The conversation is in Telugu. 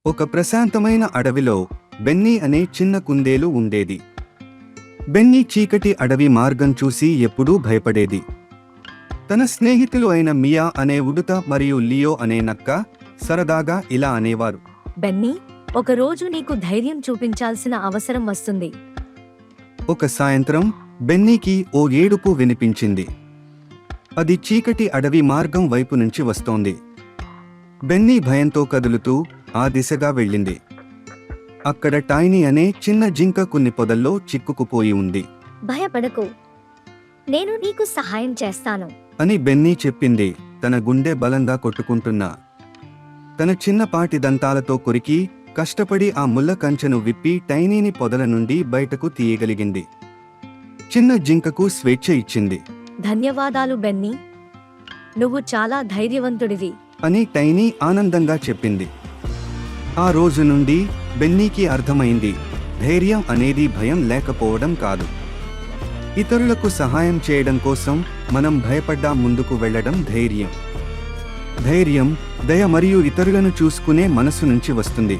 ఒక ప్రశాంతమైన అడవిలో బెన్నీ అనే చిన్న కుందేలు ఉండేది. బెన్నీ చీకటి అడవి మార్గం చూసి ఎప్పుడూ భయపడేది. తన స్నేహితులు అయిన మియా అనే ఉడుత మరియు లియో అనే నక్క సరదాగా ఇలా అనేవారు. బెన్నీ, ఒకరోజు నీకు ధైర్యం చూపించాల్సిన అవసరం వస్తుంది. ఒక సాయంత్రం బెన్నీకి ఓ ఏడుపు వినిపించింది. అది చీకటి అడవి మార్గం వైపు నుంచి వస్తోంది. బెన్నీ భయంతో కదులుతూ ఆ దిశగా వెళ్ళింది. అక్కడ టైనీ అనే చిన్న జింక కొన్ని పొదల్లో చిక్కుకుపోయి ఉంది భయపడకు, నేను నీకు సహాయం చేస్తాను అని బెన్నీ చెప్పింది, తన గుండె బలంగా కొట్టుకుంటున్నా. తన చిన్నపాటి దంతాలతో కొరికి కష్టపడి ఆ ముళ్ళ కంచెను విప్పి టైనీని పొదల నుండి బయటకు తీయగలిగింది. చిన్న జింకకు స్వేచ్ఛ ఇచ్చింది. ధన్యవాదాలు బెన్నీ, నువ్వు చాలా ధైర్యవంతుడివి అని టైనీ ఆనందంగా చెప్పింది. ఆ రోజు నుండి బెన్నీకి అర్థమైంది, ధైర్యం అనేది భయం లేకపోవడం కాదు. ఇతరులకు సహాయం చేయడం కోసం మనం భయపడ్డా ముందుకు వెళ్ళడం ధైర్యం. ధైర్యం, దయ మరియు ఇతరులను చూసుకునే మనసు నుంచి వస్తుంది.